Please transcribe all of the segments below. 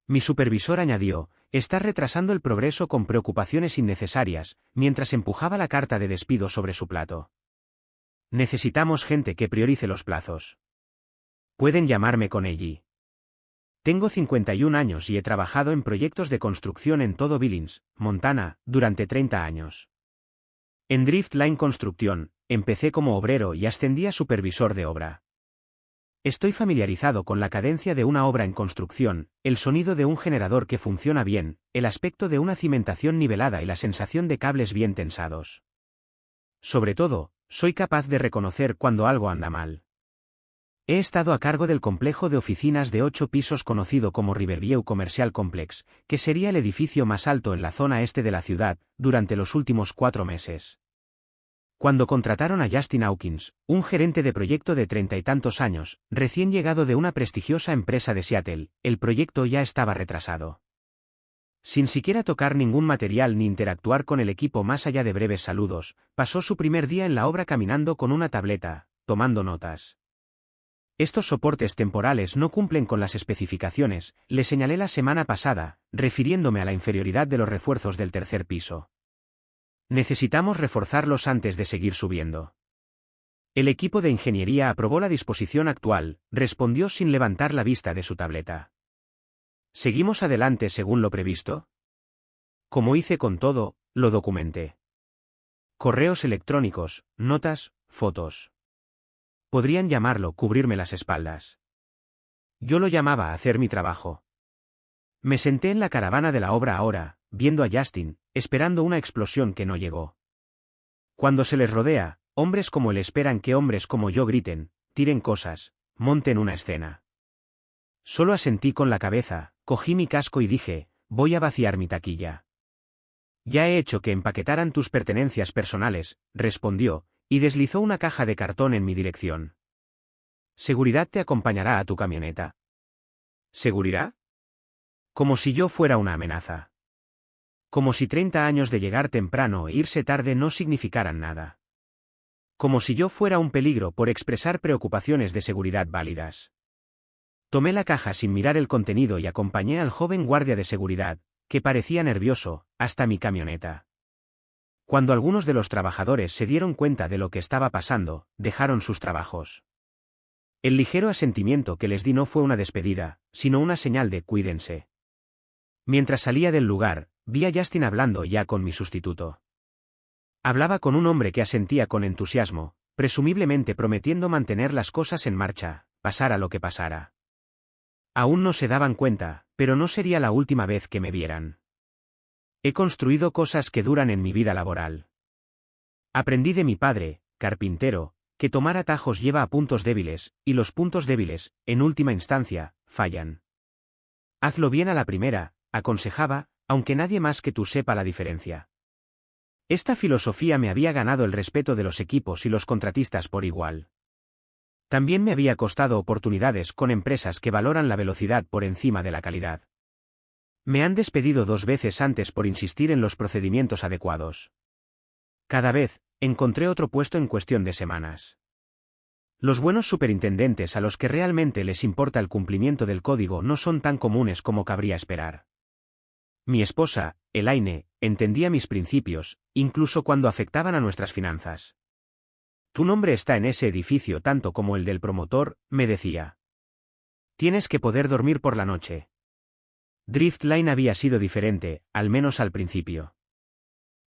Mi supervisor añadió, estás retrasando el progreso con preocupaciones innecesarias, mientras empujaba la carta de despido sobre su plato. Necesitamos gente que priorice los plazos. Pueden llamarme Conelli. Tengo 51 años y he trabajado en proyectos de construcción en todo Billings, Montana, durante 30 años. En Driftline Construcción, empecé como obrero y ascendí a supervisor de obra. Estoy familiarizado con la cadencia de una obra en construcción, el sonido de un generador que funciona bien, el aspecto de una cimentación nivelada y la sensación de cables bien tensados. Sobre todo, soy capaz de reconocer cuando algo anda mal. He estado a cargo del complejo de oficinas de 8 pisos conocido como Riverview Commercial Complex, que sería el edificio más alto en la zona este de la ciudad, durante los últimos 4 meses. Cuando contrataron a Justin Hawkins, un gerente de proyecto de 30 y tantos años, recién llegado de una prestigiosa empresa de Seattle, el proyecto ya estaba retrasado. Sin siquiera tocar ningún material ni interactuar con el equipo más allá de breves saludos, pasó su primer día en la obra caminando con una tableta, tomando notas. Estos soportes temporales no cumplen con las especificaciones, le señalé la semana pasada, refiriéndome a la inferioridad de los refuerzos del tercer piso. Necesitamos reforzarlos antes de seguir subiendo. El equipo de ingeniería aprobó la disposición actual, respondió sin levantar la vista de su tableta. ¿Seguimos adelante según lo previsto? Como hice con todo, lo documenté. Correos electrónicos, notas, fotos. Podrían llamarlo cubrirme las espaldas. Yo lo llamaba hacer mi trabajo. Me senté en la caravana de la obra ahora, viendo a Justin, esperando una explosión que no llegó. Cuando se les rodea, hombres como él esperan que hombres como yo griten, tiren cosas, monten una escena. Solo asentí con la cabeza, cogí mi casco y dije, voy a vaciar mi taquilla. Ya he hecho que empaquetaran tus pertenencias personales, respondió, y deslizó una caja de cartón en mi dirección. Seguridad te acompañará a tu camioneta. ¿Seguridad? Como si yo fuera una amenaza. Como si 30 años de llegar temprano e irse tarde no significaran nada. Como si yo fuera un peligro por expresar preocupaciones de seguridad válidas. Tomé la caja sin mirar el contenido y acompañé al joven guardia de seguridad, que parecía nervioso, hasta mi camioneta. Cuando algunos de los trabajadores se dieron cuenta de lo que estaba pasando, dejaron sus trabajos. El ligero asentimiento que les di no fue una despedida, sino una señal de cuídense. Mientras salía del lugar, vi a Justin hablando ya con mi sustituto. Hablaba con un hombre que asentía con entusiasmo, presumiblemente prometiendo mantener las cosas en marcha, pasara lo que pasara. Aún no se daban cuenta, pero no sería la última vez que me vieran. He construido cosas que duran en mi vida laboral. Aprendí de mi padre, carpintero, que tomar atajos lleva a puntos débiles, y los puntos débiles, en última instancia, fallan. Hazlo bien a la primera, aconsejaba, aunque nadie más que tú sepa la diferencia. Esta filosofía me había ganado el respeto de los equipos y los contratistas por igual. También me había costado oportunidades con empresas que valoran la velocidad por encima de la calidad. Me han despedido 2 veces antes por insistir en los procedimientos adecuados. Cada vez, encontré otro puesto en cuestión de semanas. Los buenos superintendentes a los que realmente les importa el cumplimiento del código no son tan comunes como cabría esperar. Mi esposa, Elaine, entendía mis principios, incluso cuando afectaban a nuestras finanzas. Tu nombre está en ese edificio tanto como el del promotor, me decía. Tienes que poder dormir por la noche. Driftline había sido diferente, al menos al principio.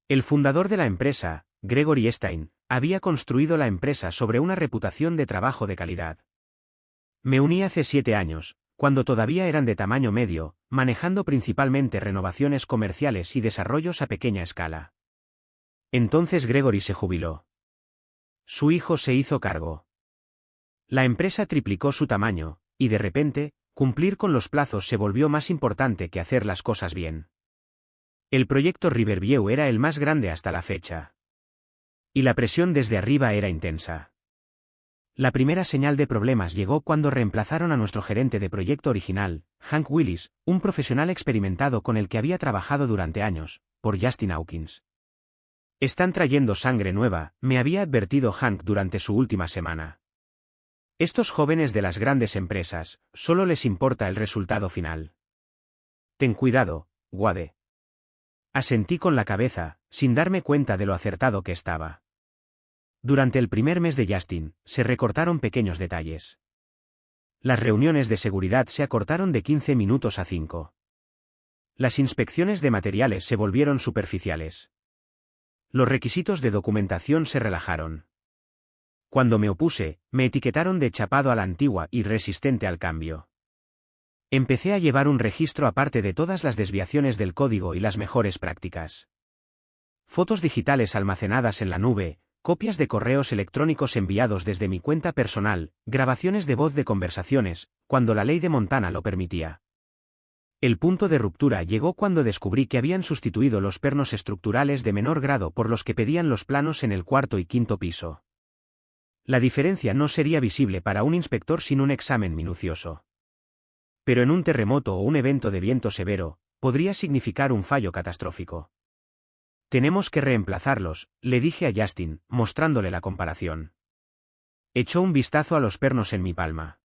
El fundador de la empresa, Gregory Stein, había construido la empresa sobre una reputación de trabajo de calidad. Me uní hace 7 años, cuando todavía eran de tamaño medio, manejando principalmente renovaciones comerciales y desarrollos a pequeña escala. Entonces Gregory se jubiló. Su hijo se hizo cargo. La empresa triplicó su tamaño, y de repente, cumplir con los plazos se volvió más importante que hacer las cosas bien. El proyecto Riverview era el más grande hasta la fecha. Y la presión desde arriba era intensa. La primera señal de problemas llegó cuando reemplazaron a nuestro gerente de proyecto original, Hank Willis, un profesional experimentado con el que había trabajado durante años, por Justin Hawkins. Están trayendo sangre nueva, me había advertido Hank durante su última semana. Estos jóvenes de las grandes empresas, solo les importa el resultado final. Ten cuidado, Wade. Asentí con la cabeza, sin darme cuenta de lo acertado que estaba. Durante el primer mes de Justin, se recortaron pequeños detalles. Las reuniones de seguridad se acortaron de 15 minutos a 5. Las inspecciones de materiales se volvieron superficiales. Los requisitos de documentación se relajaron. Cuando me opuse, me etiquetaron de chapado a la antigua y resistente al cambio. Empecé a llevar un registro aparte de todas las desviaciones del código y las mejores prácticas. Fotos digitales almacenadas en la nube, copias de correos electrónicos enviados desde mi cuenta personal, grabaciones de voz de conversaciones, cuando la ley de Montana lo permitía. El punto de ruptura llegó cuando descubrí que habían sustituido los pernos estructurales de menor grado por los que pedían los planos en el cuarto y quinto piso. La diferencia no sería visible para un inspector sin un examen minucioso. Pero en un terremoto o un evento de viento severo, podría significar un fallo catastrófico. Tenemos que reemplazarlos, le dije a Justin, mostrándole la comparación. Echó un vistazo a los pernos en mi palma.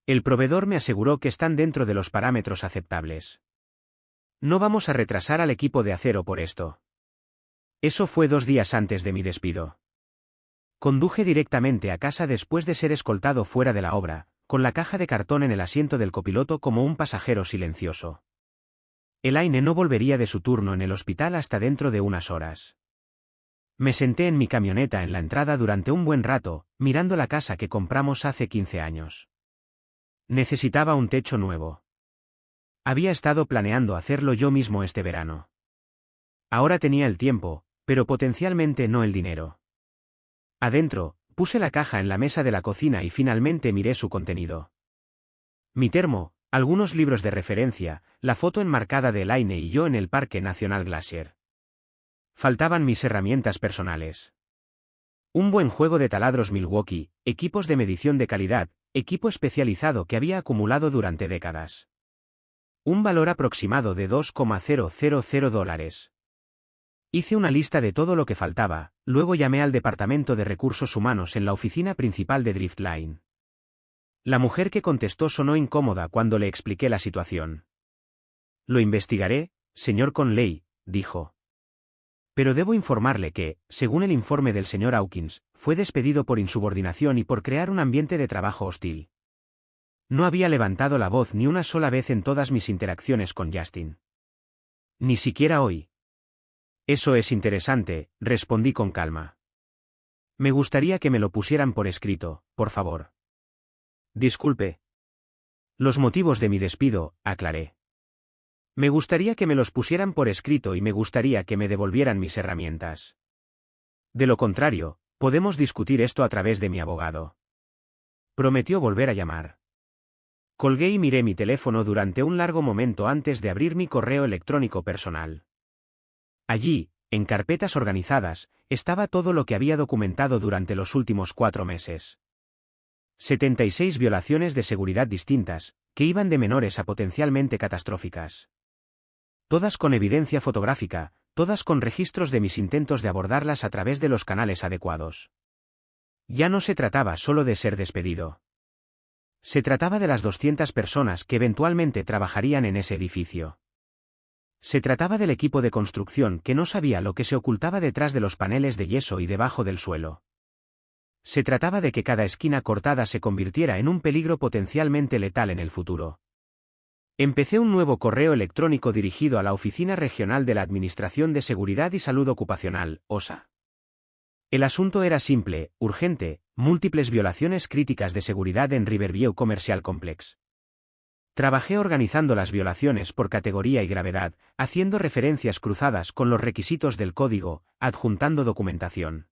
El proveedor me aseguró que están dentro de los parámetros aceptables. No vamos a retrasar al equipo de acero por esto. Eso fue 2 días antes de mi despido. Conduje directamente a casa después de ser escoltado fuera de la obra, con la caja de cartón en el asiento del copiloto como un pasajero silencioso. Elaine no volvería de su turno en el hospital hasta dentro de unas horas. Me senté en mi camioneta en la entrada durante un buen rato, mirando la casa que compramos hace 15 años. Necesitaba un techo nuevo. Había estado planeando hacerlo yo mismo este verano. Ahora tenía el tiempo, pero potencialmente no el dinero. Adentro, puse la caja en la mesa de la cocina y finalmente miré su contenido. Mi termo, algunos libros de referencia, la foto enmarcada de Elaine y yo en el Parque Nacional Glacier. Faltaban mis herramientas personales. Un buen juego de taladros Milwaukee, equipos de medición de calidad, equipo especializado que había acumulado durante décadas. Un valor aproximado de $2,000. Hice una lista de todo lo que faltaba, luego llamé al Departamento de Recursos Humanos en la oficina principal de Driftline. La mujer que contestó sonó incómoda cuando le expliqué la situación. Lo investigaré, señor Conley, dijo. Pero debo informarle que, según el informe del señor Hawkins, fue despedido por insubordinación y por crear un ambiente de trabajo hostil. No había levantado la voz ni una sola vez en todas mis interacciones con Justin. Ni siquiera hoy. Eso es interesante, respondí con calma. Me gustaría que me lo pusieran por escrito, por favor. Disculpe. Los motivos de mi despido, aclaré. Me gustaría que me los pusieran por escrito y me gustaría que me devolvieran mis herramientas. De lo contrario, podemos discutir esto a través de mi abogado. Prometió volver a llamar. Colgué y miré mi teléfono durante un largo momento antes de abrir mi correo electrónico personal. Allí, en carpetas organizadas, estaba todo lo que había documentado durante los últimos 4 meses. 76 violaciones de seguridad distintas, que iban de menores a potencialmente catastróficas. Todas con evidencia fotográfica, todas con registros de mis intentos de abordarlas a través de los canales adecuados. Ya no se trataba solo de ser despedido. Se trataba de las 200 personas que eventualmente trabajarían en ese edificio. Se trataba del equipo de construcción que no sabía lo que se ocultaba detrás de los paneles de yeso y debajo del suelo. Se trataba de que cada esquina cortada se convirtiera en un peligro potencialmente letal en el futuro. Empecé un nuevo correo electrónico dirigido a la Oficina Regional de la Administración de Seguridad y Salud Ocupacional, OSHA. El asunto era simple, urgente: múltiples violaciones críticas de seguridad en Riverview Commercial Complex. Trabajé organizando las violaciones por categoría y gravedad, haciendo referencias cruzadas con los requisitos del código, adjuntando documentación.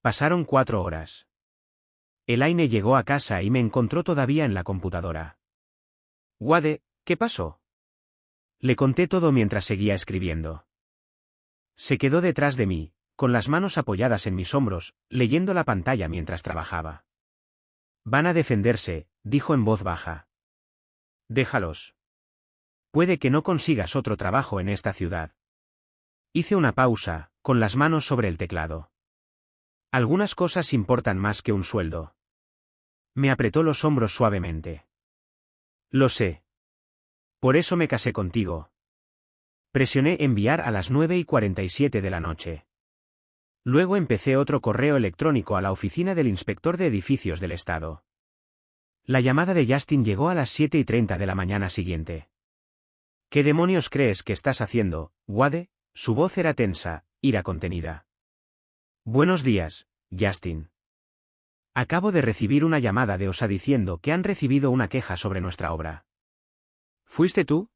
Pasaron 4 horas. Elaine llegó a casa y me encontró todavía en la computadora. Wade, ¿qué pasó? Le conté todo mientras seguía escribiendo. Se quedó detrás de mí, con las manos apoyadas en mis hombros, leyendo la pantalla mientras trabajaba. Van a defenderse, dijo en voz baja. Déjalos. Puede que no consigas otro trabajo en esta ciudad. Hice una pausa, con las manos sobre el teclado. Algunas cosas importan más que un sueldo. Me apretó los hombros suavemente. Lo sé. Por eso me casé contigo. Presioné enviar a las 9:47 de la noche. Luego empecé otro correo electrónico a la oficina del inspector de edificios del estado. La llamada de Justin llegó a las 7:30 de la mañana siguiente. ¿Qué demonios crees que estás haciendo, Wade? Su voz era tensa, ira contenida. Buenos días, Justin. Acabo de recibir una llamada de OSA diciendo que han recibido una queja sobre nuestra obra. ¿Fuiste tú?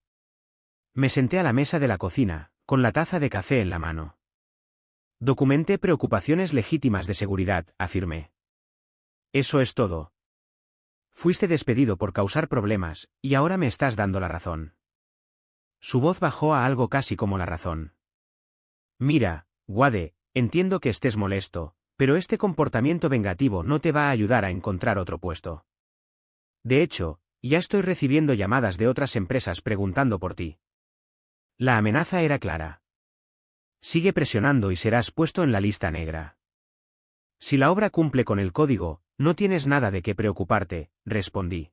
Me senté a la mesa de la cocina, con la taza de café en la mano. Documenté preocupaciones legítimas de seguridad, afirmé. Eso es todo. Fuiste despedido por causar problemas, y ahora me estás dando la razón. Su voz bajó a algo casi como la razón. Mira, Wade, entiendo que estés molesto, pero este comportamiento vengativo no te va a ayudar a encontrar otro puesto. De hecho, ya estoy recibiendo llamadas de otras empresas preguntando por ti. La amenaza era clara. Sigue presionando y serás puesto en la lista negra. Si la obra cumple con el código, no tienes nada de qué preocuparte, respondí.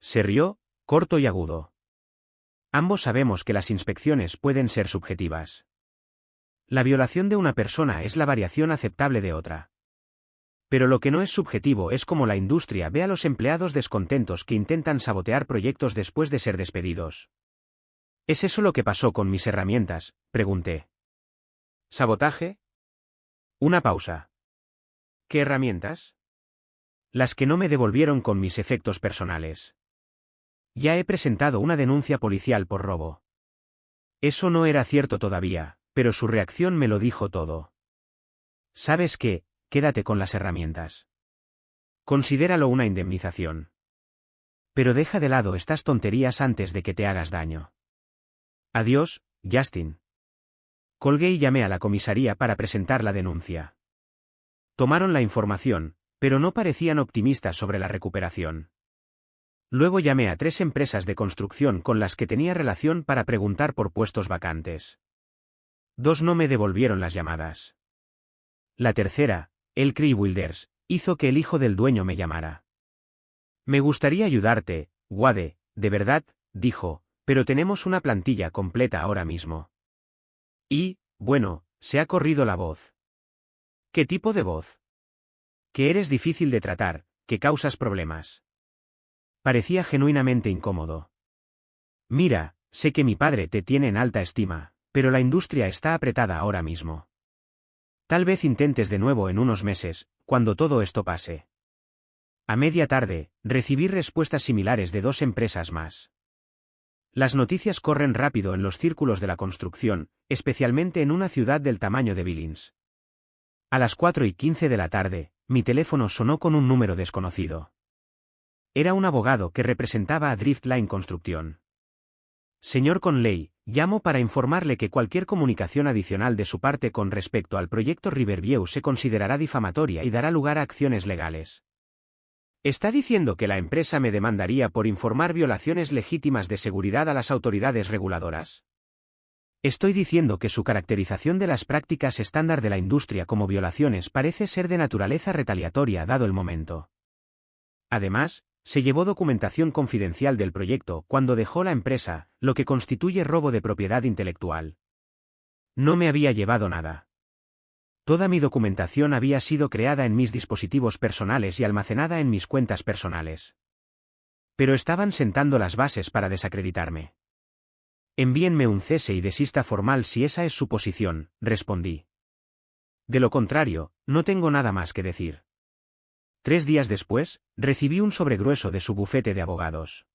Se rió, corto y agudo. Ambos sabemos que las inspecciones pueden ser subjetivas. La violación de una persona es la variación aceptable de otra. Pero lo que no es subjetivo es cómo la industria ve a los empleados descontentos que intentan sabotear proyectos después de ser despedidos. ¿Es eso lo que pasó con mis herramientas?, pregunté. ¿Sabotaje? Una pausa. ¿Qué herramientas? Las que no me devolvieron con mis efectos personales. Ya he presentado una denuncia policial por robo. Eso no era cierto todavía, pero su reacción me lo dijo todo. ¿Sabes qué? Quédate con las herramientas. Considéralo una indemnización. Pero deja de lado estas tonterías antes de que te hagas daño. Adiós, Justin. Colgué y llamé a la comisaría para presentar la denuncia. Tomaron la información, pero no parecían optimistas sobre la recuperación. Luego llamé a 3 empresas de construcción con las que tenía relación para preguntar por puestos vacantes. 2 no me devolvieron las llamadas. La tercera, Elcree Wilders, hizo que el hijo del dueño me llamara. Me gustaría ayudarte, Wade, de verdad, dijo, pero tenemos una plantilla completa ahora mismo. Y, bueno, se ha corrido la voz. ¿Qué tipo de voz? Que eres difícil de tratar, que causas problemas. Parecía genuinamente incómodo. Mira, sé que mi padre te tiene en alta estima, pero la industria está apretada ahora mismo. Tal vez intentes de nuevo en unos meses, cuando todo esto pase. A media tarde, recibí respuestas similares de 2 empresas más. Las noticias corren rápido en los círculos de la construcción, especialmente en una ciudad del tamaño de Billings. A las 4:15 de la tarde, mi teléfono sonó con un número desconocido. Era un abogado que representaba a Driftline Construcción. Señor Conley, llamo para informarle que cualquier comunicación adicional de su parte con respecto al proyecto Riverview se considerará difamatoria y dará lugar a acciones legales. ¿Está diciendo que la empresa me demandaría por informar violaciones legítimas de seguridad a las autoridades reguladoras? Estoy diciendo que su caracterización de las prácticas estándar de la industria como violaciones parece ser de naturaleza retaliatoria dado el momento. Además, se llevó documentación confidencial del proyecto cuando dejó la empresa, lo que constituye robo de propiedad intelectual. No me había llevado nada. Toda mi documentación había sido creada en mis dispositivos personales y almacenada en mis cuentas personales. Pero estaban sentando las bases para desacreditarme. Envíenme un cese y desista formal si esa es su posición, respondí. De lo contrario, no tengo nada más que decir. 3 días después, recibí un sobre grueso de su bufete de abogados.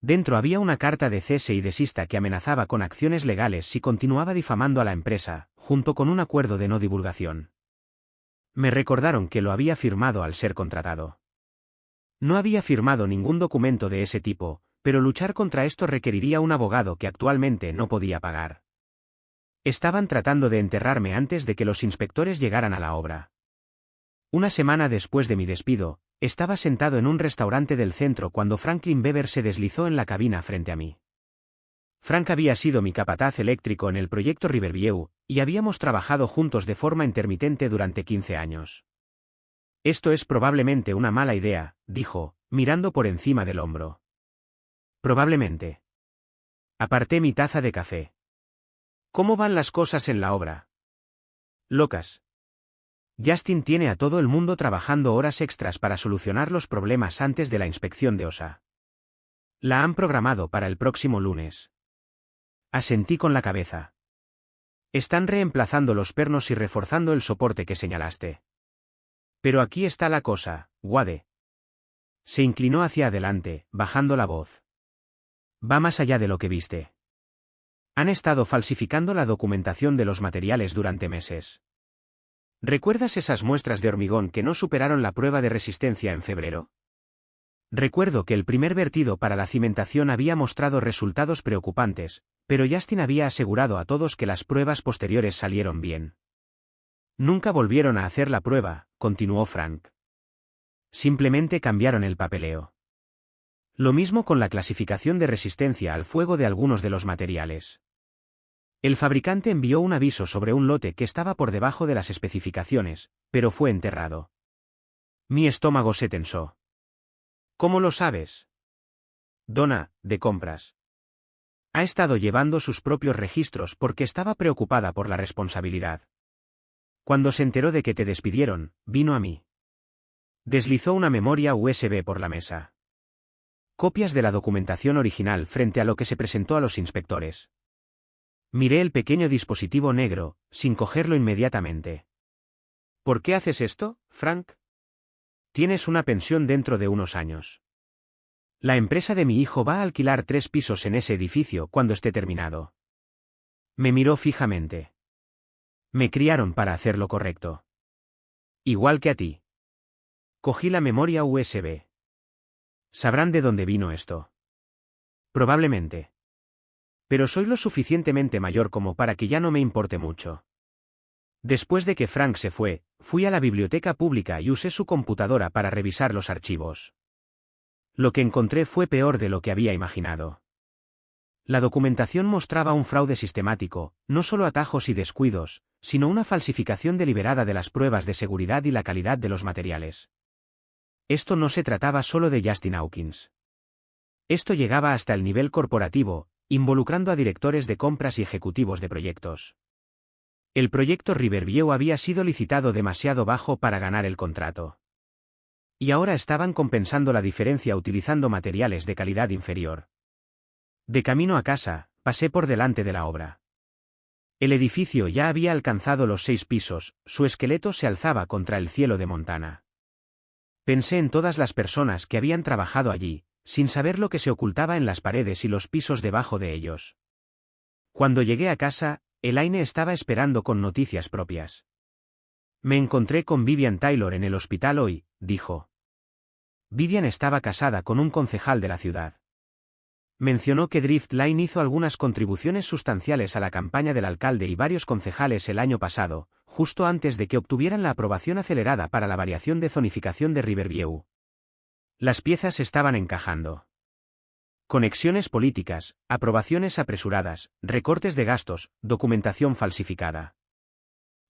Dentro había una carta de cese y desista que amenazaba con acciones legales si continuaba difamando a la empresa, junto con un acuerdo de no divulgación. Me recordaron que lo había firmado al ser contratado. No había firmado ningún documento de ese tipo, pero luchar contra esto requeriría un abogado que actualmente no podía pagar. Estaban tratando de enterrarme antes de que los inspectores llegaran a la obra. Una semana después de mi despido, estaba sentado en un restaurante del centro cuando Franklin Bever se deslizó en la cabina frente a mí. Frank había sido mi capataz eléctrico en el proyecto Riverview, y habíamos trabajado juntos de forma intermitente durante 15 años. Esto es probablemente una mala idea, dijo, mirando por encima del hombro. Probablemente. Aparté mi taza de café. ¿Cómo van las cosas en la obra? Locas. Justin tiene a todo el mundo trabajando horas extras para solucionar los problemas antes de la inspección de OSA. La han programado para el próximo lunes. Asentí con la cabeza. Están reemplazando los pernos y reforzando el soporte que señalaste. Pero aquí está la cosa, Wade. Se inclinó hacia adelante, bajando la voz. Va más allá de lo que viste. Han estado falsificando la documentación de los materiales durante meses. ¿Recuerdas esas muestras de hormigón que no superaron la prueba de resistencia en febrero? Recuerdo que el primer vertido para la cimentación había mostrado resultados preocupantes, pero Justin había asegurado a todos que las pruebas posteriores salieron bien. Nunca volvieron a hacer la prueba, continuó Frank. Simplemente cambiaron el papeleo. Lo mismo con la clasificación de resistencia al fuego de algunos de los materiales. El fabricante envió un aviso sobre un lote que estaba por debajo de las especificaciones, pero fue enterrado. Mi estómago se tensó. ¿Cómo lo sabes? Donna, de compras. Ha estado llevando sus propios registros porque estaba preocupada por la responsabilidad. Cuando se enteró de que te despidieron, vino a mí. Deslizó una memoria USB por la mesa. Copias de la documentación original frente a lo que se presentó a los inspectores. Miré el pequeño dispositivo negro, sin cogerlo inmediatamente. ¿Por qué haces esto, Frank? Tienes una pensión dentro de unos años. La empresa de mi hijo va a alquilar 3 pisos en ese edificio cuando esté terminado. Me miró fijamente. Me criaron para hacer lo correcto. Igual que a ti. Cogí la memoria USB. ¿Sabrán de dónde vino esto? Probablemente. Pero soy lo suficientemente mayor como para que ya no me importe mucho. Después de que Frank se fue, fui a la biblioteca pública y usé su computadora para revisar los archivos. Lo que encontré fue peor de lo que había imaginado. La documentación mostraba un fraude sistemático, no solo atajos y descuidos, sino una falsificación deliberada de las pruebas de seguridad y la calidad de los materiales. Esto no se trataba solo de Justin Hawkins. Esto llegaba hasta el nivel corporativo, involucrando a directores de compras y ejecutivos de proyectos. El proyecto Riverview había sido licitado demasiado bajo para ganar el contrato. Y ahora estaban compensando la diferencia utilizando materiales de calidad inferior. De camino a casa, pasé por delante de la obra. El edificio ya había alcanzado los 6 pisos, su esqueleto se alzaba contra el cielo de Montana. Pensé en todas las personas que habían trabajado allí, sin saber lo que se ocultaba en las paredes y los pisos debajo de ellos. Cuando llegué a casa, Elaine estaba esperando con noticias propias. Me encontré con Vivian Taylor en el hospital hoy, dijo. Vivian estaba casada con un concejal de la ciudad. Mencionó que Driftline hizo algunas contribuciones sustanciales a la campaña del alcalde y varios concejales el año pasado, justo antes de que obtuvieran la aprobación acelerada para la variación de zonificación de Riverview. Las piezas estaban encajando. Conexiones políticas, aprobaciones apresuradas, recortes de gastos, documentación falsificada.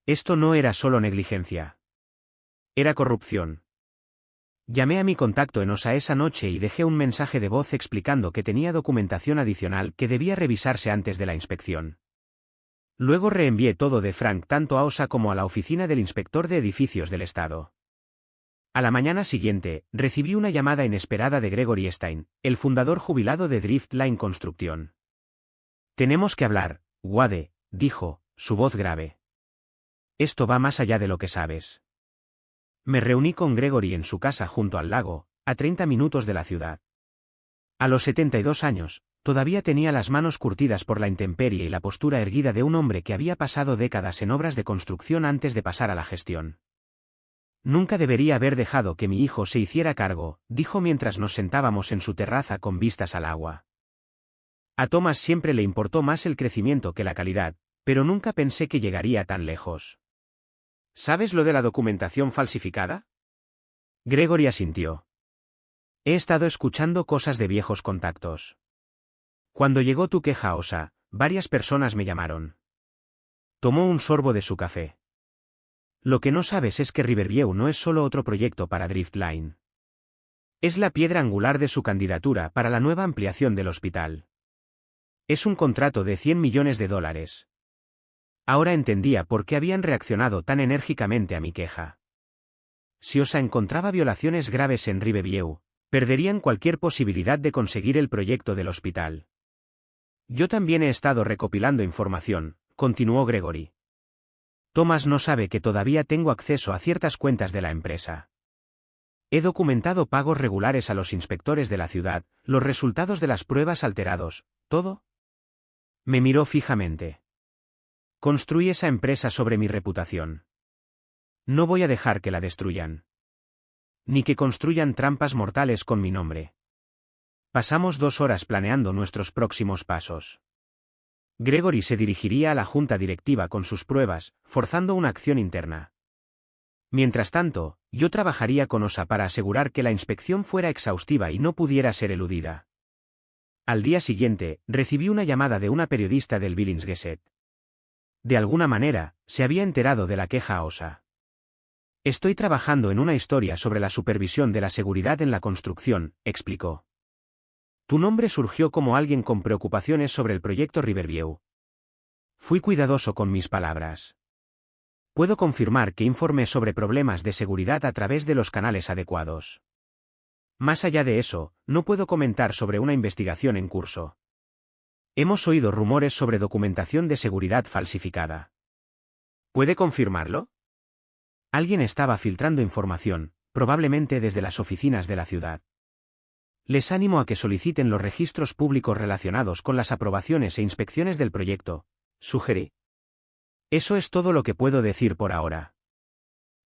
Esto no era solo negligencia. Era corrupción. Llamé a mi contacto en OSA esa noche y dejé un mensaje de voz explicando que tenía documentación adicional que debía revisarse antes de la inspección. Luego reenvié todo de Frank tanto a OSA como a la oficina del inspector de edificios del estado. A la mañana siguiente, recibí una llamada inesperada de Gregory Stein, el fundador jubilado de Driftline Construcción. Tenemos que hablar, Wade, dijo, su voz grave. Esto va más allá de lo que sabes. Me reuní con Gregory en su casa junto al lago, a 30 minutos de la ciudad. A los 72 años, todavía tenía las manos curtidas por la intemperie y la postura erguida de un hombre que había pasado décadas en obras de construcción antes de pasar a la gestión. Nunca debería haber dejado que mi hijo se hiciera cargo, dijo mientras nos sentábamos en su terraza con vistas al agua. A Thomas siempre le importó más el crecimiento que la calidad, pero nunca pensé que llegaría tan lejos. ¿Sabes lo de la documentación falsificada? Gregory asintió. He estado escuchando cosas de viejos contactos. Cuando llegó tu queja a OSA, varias personas me llamaron. Tomó un sorbo de su café. Lo que no sabes es que Riverview no es solo otro proyecto para Driftline. Es la piedra angular de su candidatura para la nueva ampliación del hospital. Es un contrato de $100 millones. Ahora entendía por qué habían reaccionado tan enérgicamente a mi queja. Si OSA encontraba violaciones graves en Riverview, perderían cualquier posibilidad de conseguir el proyecto del hospital. Yo también he estado recopilando información, continuó Gregory. Thomas no sabe que todavía tengo acceso a ciertas cuentas de la empresa. He documentado pagos regulares a los inspectores de la ciudad, los resultados de las pruebas alterados, ¿todo? Me miró fijamente. Construí esa empresa sobre mi reputación. No voy a dejar que la destruyan. Ni que construyan trampas mortales con mi nombre. Pasamos 2 horas planeando nuestros próximos pasos. Gregory se dirigiría a la junta directiva con sus pruebas, forzando una acción interna. Mientras tanto, yo trabajaría con OSA para asegurar que la inspección fuera exhaustiva y no pudiera ser eludida. Al día siguiente, recibí una llamada de una periodista del Billings Gazette. De alguna manera, se había enterado de la queja a OSA. Estoy trabajando en una historia sobre la supervisión de la seguridad en la construcción, explicó. Tu nombre surgió como alguien con preocupaciones sobre el proyecto Riverview. Fui cuidadoso con mis palabras. Puedo confirmar que informé sobre problemas de seguridad a través de los canales adecuados. Más allá de eso, no puedo comentar sobre una investigación en curso. Hemos oído rumores sobre documentación de seguridad falsificada. ¿Puede confirmarlo? Alguien estaba filtrando información, probablemente desde las oficinas de la ciudad. Les animo a que soliciten los registros públicos relacionados con las aprobaciones e inspecciones del proyecto, sugerí. Eso es todo lo que puedo decir por ahora.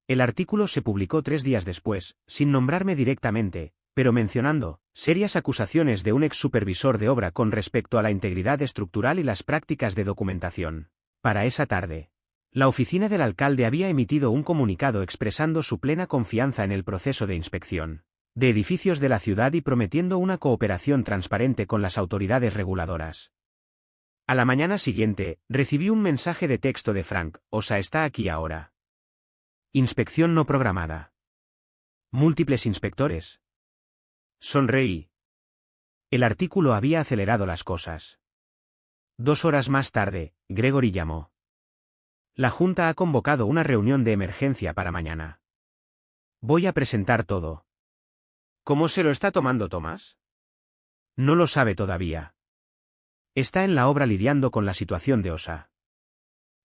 El artículo se publicó 3 días después, sin nombrarme directamente, pero mencionando serias acusaciones de un ex supervisor de obra con respecto a la integridad estructural y las prácticas de documentación. Para esa tarde, la oficina del alcalde había emitido un comunicado expresando su plena confianza en el proceso de inspección de edificios de la ciudad y prometiendo una cooperación transparente con las autoridades reguladoras. A la mañana siguiente, recibí un mensaje de texto de Frank: OSA está aquí ahora. Inspección no programada. Múltiples inspectores. Sonreí. El artículo había acelerado las cosas. 2 horas más tarde, Gregory llamó. La Junta ha convocado una reunión de emergencia para mañana. Voy a presentar todo. ¿Cómo se lo está tomando Thomas? No lo sabe todavía. Está en la obra lidiando con la situación de OSA.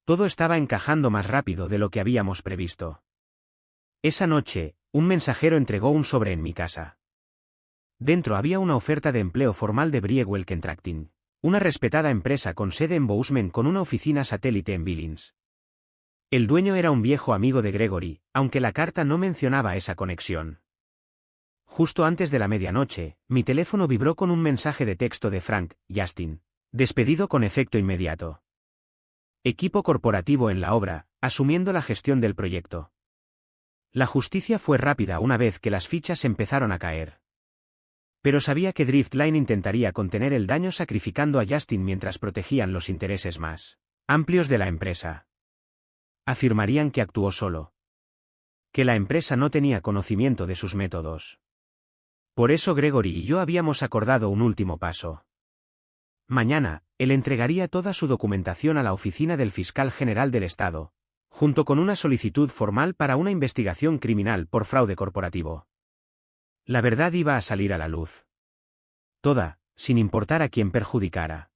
Todo estaba encajando más rápido de lo que habíamos previsto. Esa noche, un mensajero entregó un sobre en mi casa. Dentro había una oferta de empleo formal de Briewell Contracting, una respetada empresa con sede en Bozeman con una oficina satélite en Billings. El dueño era un viejo amigo de Gregory, aunque la carta no mencionaba esa conexión. Justo antes de la medianoche, mi teléfono vibró con un mensaje de texto de Frank: Justin, despedido con efecto inmediato. Equipo corporativo en la obra, asumiendo la gestión del proyecto. La justicia fue rápida una vez que las fichas empezaron a caer. Pero sabía que Driftline intentaría contener el daño sacrificando a Justin mientras protegían los intereses más amplios de la empresa. Afirmarían que actuó solo. Que la empresa no tenía conocimiento de sus métodos. Por eso Gregory y yo habíamos acordado un último paso. Mañana, él entregaría toda su documentación a la oficina del fiscal general del estado, junto con una solicitud formal para una investigación criminal por fraude corporativo. La verdad iba a salir a la luz. Toda, sin importar a quién perjudicara.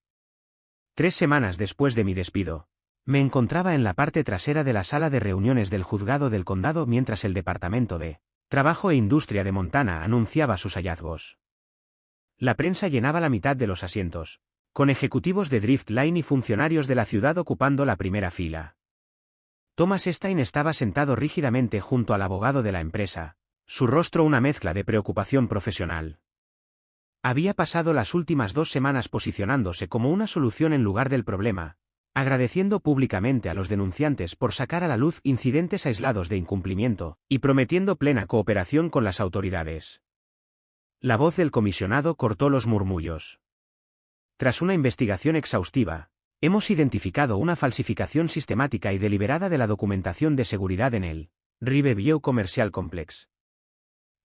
3 semanas después de mi despido, me encontraba en la parte trasera de la sala de reuniones del juzgado del condado mientras el Departamento de Trabajo e Industria de Montana anunciaba sus hallazgos. La prensa llenaba la mitad de los asientos, con ejecutivos de Driftline y funcionarios de la ciudad ocupando la primera fila. Thomas Stein estaba sentado rígidamente junto al abogado de la empresa, su rostro una mezcla de preocupación profesional. Había pasado las últimas 2 semanas posicionándose como una solución en lugar del problema, agradeciendo públicamente a los denunciantes por sacar a la luz incidentes aislados de incumplimiento, y prometiendo plena cooperación con las autoridades. La voz del comisionado cortó los murmullos. Tras una investigación exhaustiva, hemos identificado una falsificación sistemática y deliberada de la documentación de seguridad en el Riverview Commercial Complex.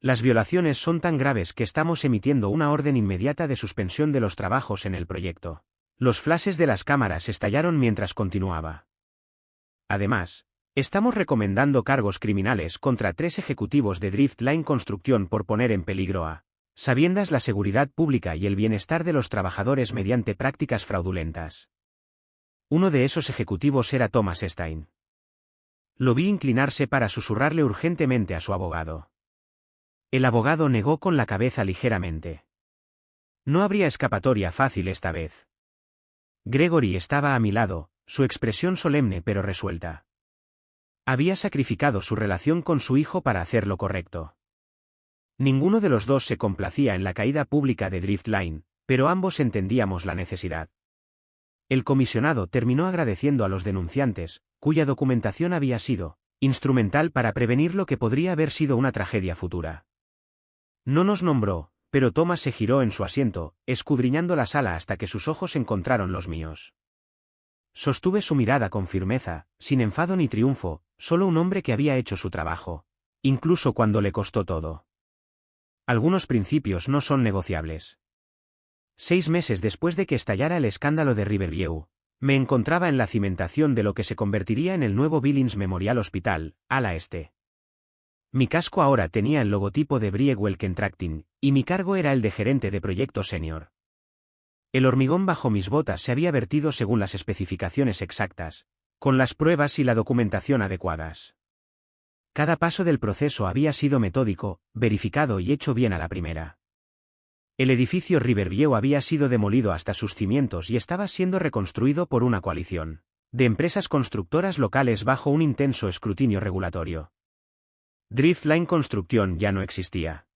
Las violaciones son tan graves que estamos emitiendo una orden inmediata de suspensión de los trabajos en el proyecto. Los flashes de las cámaras estallaron mientras continuaba. Además, estamos recomendando cargos criminales contra 3 ejecutivos de Driftline Construcción por poner en peligro a sabiendas la seguridad pública y el bienestar de los trabajadores mediante prácticas fraudulentas. Uno de esos ejecutivos era Thomas Stein. Lo vi inclinarse para susurrarle urgentemente a su abogado. El abogado negó con la cabeza ligeramente. No habría escapatoria fácil esta vez. Gregory estaba a mi lado, su expresión solemne pero resuelta. Había sacrificado su relación con su hijo para hacer lo correcto. Ninguno de los dos se complacía en la caída pública de Driftline, pero ambos entendíamos la necesidad. El comisionado terminó agradeciendo a los denunciantes, cuya documentación había sido instrumental para prevenir lo que podría haber sido una tragedia futura. No nos nombró, pero Thomas se giró en su asiento, escudriñando la sala hasta que sus ojos encontraron los míos. Sostuve su mirada con firmeza, sin enfado ni triunfo, solo un hombre que había hecho su trabajo, incluso cuando le costó todo. Algunos principios no son negociables. 6 meses después de que estallara el escándalo de Riverview, me encontraba en la cimentación de lo que se convertiría en el nuevo Billings Memorial Hospital, ala este. Mi casco ahora tenía el logotipo de Briewell Contracting, y mi cargo era el de gerente de proyecto senior. El hormigón bajo mis botas se había vertido según las especificaciones exactas, con las pruebas y la documentación adecuadas. Cada paso del proceso había sido metódico, verificado y hecho bien a la primera. El edificio Riverview había sido demolido hasta sus cimientos y estaba siendo reconstruido por una coalición de empresas constructoras locales bajo un intenso escrutinio regulatorio. Driftline Construcción ya no existía.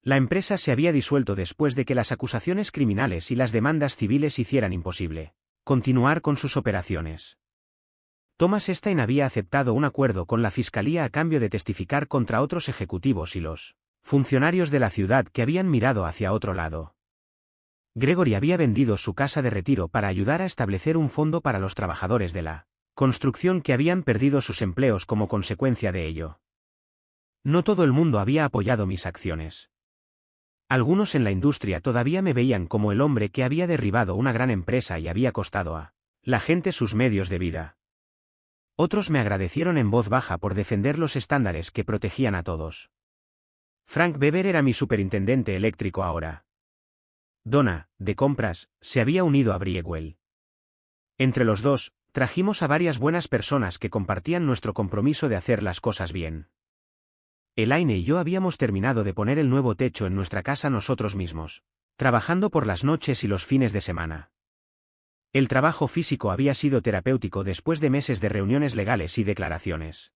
La empresa se había disuelto después de que las acusaciones criminales y las demandas civiles hicieran imposible continuar con sus operaciones. Thomas Stein había aceptado un acuerdo con la fiscalía a cambio de testificar contra otros ejecutivos y los funcionarios de la ciudad que habían mirado hacia otro lado. Gregory había vendido su casa de retiro para ayudar a establecer un fondo para los trabajadores de la construcción que habían perdido sus empleos como consecuencia de ello. No todo el mundo había apoyado mis acciones. Algunos en la industria todavía me veían como el hombre que había derribado una gran empresa y había costado a la gente sus medios de vida. Otros me agradecieron en voz baja por defender los estándares que protegían a todos. Frank Weber era mi superintendente eléctrico ahora. Donna, de compras, se había unido a Briewell. Entre los dos, trajimos a varias buenas personas que compartían nuestro compromiso de hacer las cosas bien. Elaine y yo habíamos terminado de poner el nuevo techo en nuestra casa nosotros mismos, trabajando por las noches y los fines de semana. El trabajo físico había sido terapéutico después de meses de reuniones legales y declaraciones.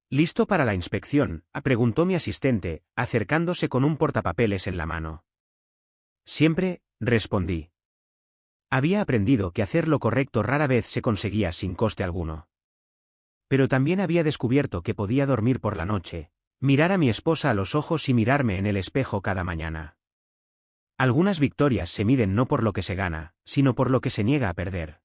¿Listo para la inspección?, preguntó mi asistente, acercándose con un portapapeles en la mano. Siempre, respondí. Había aprendido que hacer lo correcto rara vez se conseguía sin coste alguno. Pero también había descubierto que podía dormir por la noche, mirar a mi esposa a los ojos y mirarme en el espejo cada mañana. Algunas victorias se miden no por lo que se gana, sino por lo que se niega a perder.